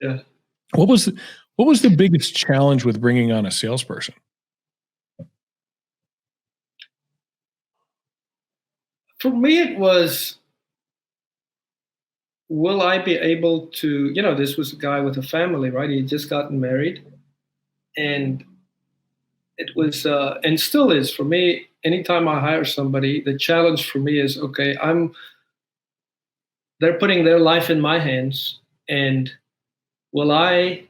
Yeah. What was the biggest challenge with bringing on a salesperson? For me, it was, will I be able to, this was a guy with a family, right? He had just gotten married. And it was, and still is for me, anytime I hire somebody, the challenge for me is, okay, they're putting their life in my hands. And will I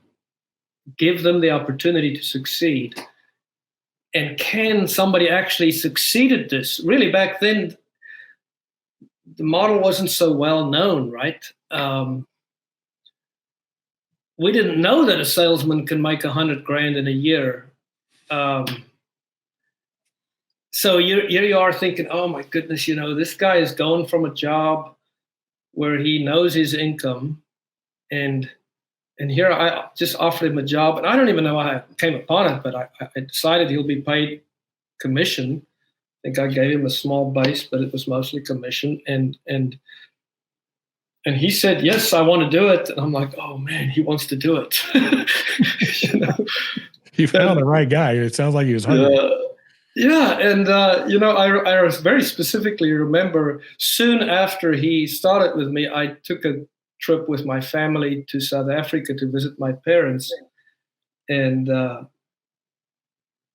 give them the opportunity to succeed? And can somebody actually succeed at this? Really, back then, the model wasn't so well known, right? We didn't know that a salesman can make $100,000 in a year. So you are thinking, oh my goodness, this guy is going from a job where he knows his income, and here I just offered him a job, and I don't even know how I came upon it, but I decided he'll be paid commission. I think I gave him a small base, but it was mostly commission, and he said, yes, I want to do it. And I'm like, oh man, he wants to do it. You found the right guy. It sounds like he was hungry. Yeah. And, I very specifically remember soon after he started with me, I took a trip with my family to South Africa to visit my parents. And I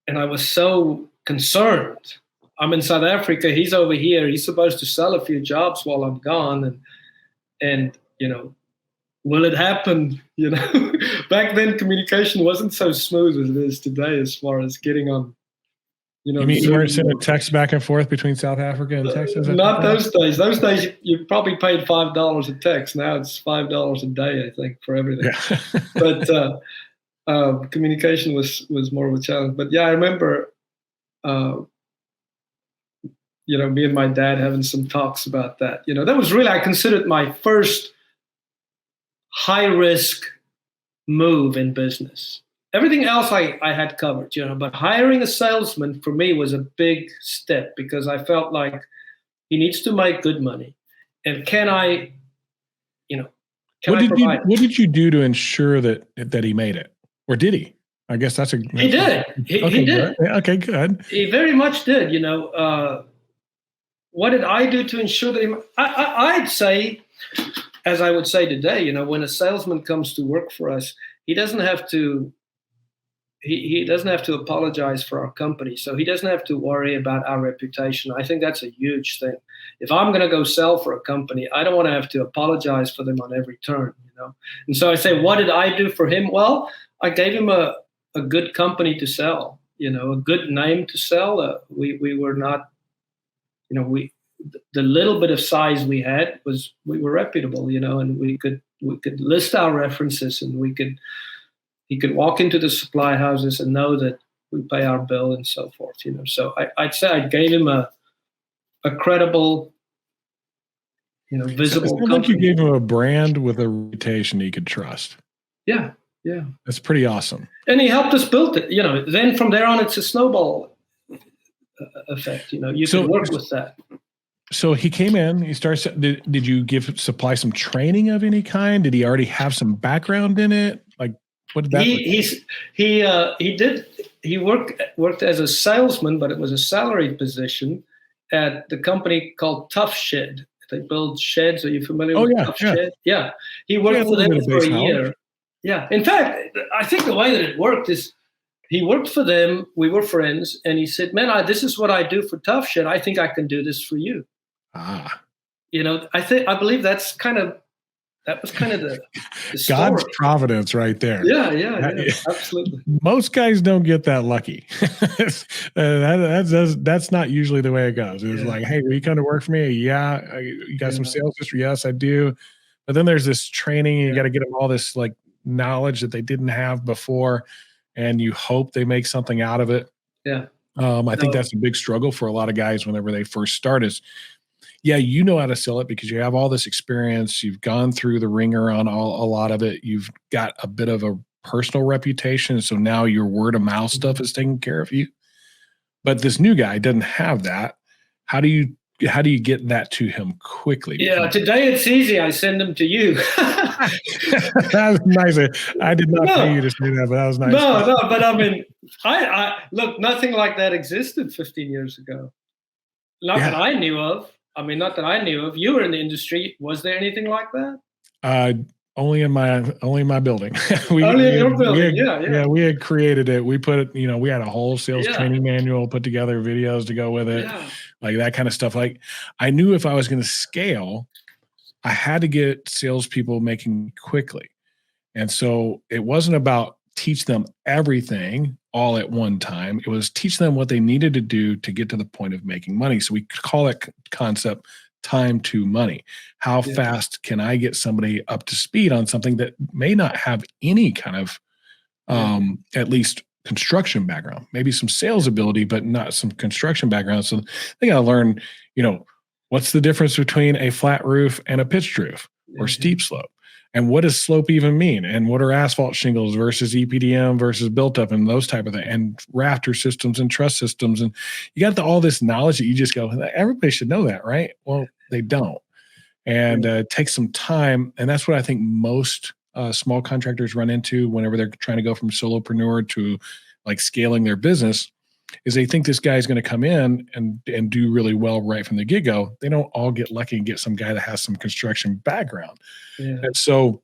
was so concerned. I'm in South Africa. He's over here. He's supposed to sell a few jobs while I'm gone. And will it happen? Back then communication wasn't so smooth as it is today, as far as getting on. You mean you weren't sending texts back and forth between South Africa and Texas? Not those days. Those days you probably paid $5 a text. Now it's $5 a day, I think, for everything. Yeah. But communication was more of a challenge. But yeah, I remember, me and my dad having some talks about that. That was really, I considered my first high risk move in business. Everything else I had covered, but hiring a salesman for me was a big step, because I felt like he needs to make good money. And can I provide? What did you do to ensure that he made it? Or did he? I guess he did. He did. Okay, good. He very much did. What did I do to ensure that I'd say, as I would say today, when a salesman comes to work for us, he doesn't have to apologize for our company. So he doesn't have to worry about our reputation. I think that's a huge thing. If I'm going to go sell for a company, I don't want to have to apologize for them on every turn, And so I say, what did I do for him? Well, I gave him a good company to sell, a good name to sell. We were not, the little bit of size we had we were reputable, and we could list our references, and he could walk into the supply houses and know that we pay our bill and so forth, So I'd say I gave him a credible, visible company. Like you gave him a brand with a reputation he could trust. Yeah, yeah. That's pretty awesome. And he helped us build it, Then from there on, it's a snowball effect, You can work with that. So he came in, he starts, did you supply some training of any kind? Did he already have some background in it? Like, what did that he worked as a salesman, but it was a salaried position at the company called Tough Shed. They build sheds. Are you familiar with Tough Shed? Yeah. He worked for them for a year. Yeah. In fact, I think the way that it worked is he worked for them. We were friends. And he said, man, this is what I do for Tough Shed. I think I can do this for you. Ah. I believe that was kind of the God's story. Providence right there. Yeah, absolutely. Most guys don't get that lucky. That's not usually the way it goes. It's like, hey, will you come to work for me? Yeah. You got some sales history? Yes, I do. But then there's this training, and you got to get them all this like knowledge that they didn't have before, and you hope they make something out of it. Yeah. I think that's a big struggle for a lot of guys whenever they first start is, yeah, you know how to sell it because you have all this experience. You've gone through the ringer on a lot of it. You've got a bit of a personal reputation. So now your word of mouth stuff is taking care of you. But this new guy doesn't have that. How do you how do you get that to him quickly? Yeah, today it's easy. I send them to you. That was nice. I did not pay you to say that, but that was nice. No, but I mean, I look, nothing like that existed 15 years ago. Not that I knew of. I mean, not that I knew of. You were in the industry. Was there anything like that? Only in my building. Only in your building, yeah. We had created it. We put it, we had a whole sales training manual, put together videos to go with it, like that kind of stuff. Like I knew if I was going to scale, I had to get salespeople making quickly. And so it wasn't about teach them everything all at one time. It was teach them what they needed to do to get to the point of making money. So we call that concept time to money. How fast can I get somebody up to speed on something that may not have any kind of, at least construction background, maybe some sales ability, but not some construction background. So they got to learn, what's the difference between a flat roof and a pitched roof or steep slope? And what does slope even mean? And what are asphalt shingles versus EPDM versus built up and those type of things, and rafter systems and truss systems. And you got all this knowledge that you just go, everybody should know that, right? Well, they don't. And it takes some time. And that's what I think most small contractors run into whenever they're trying to go from solopreneur to like scaling their business, is they think this guy's going to come in and do really well right from the get-go. They don't all get lucky and get some guy that has some construction background. Yeah. And so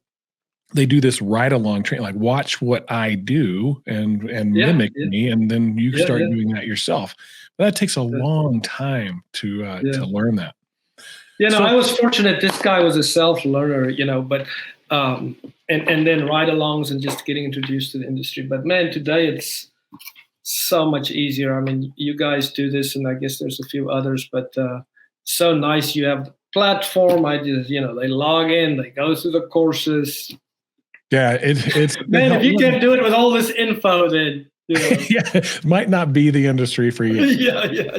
they do this ride-along training, like watch what I do and mimic me, and then you start doing that yourself. But that takes a long time to learn that. I was fortunate. This guy was a self-learner, but and then ride-alongs and just getting introduced to the industry. But man, today it's so much easier. I mean, you guys do this, and I guess there's a few others, but so nice. You have the platform. I just, they log in, they go through the courses. Yeah, it's man. If you can do it with all this info, then might not be the industry for you. yeah.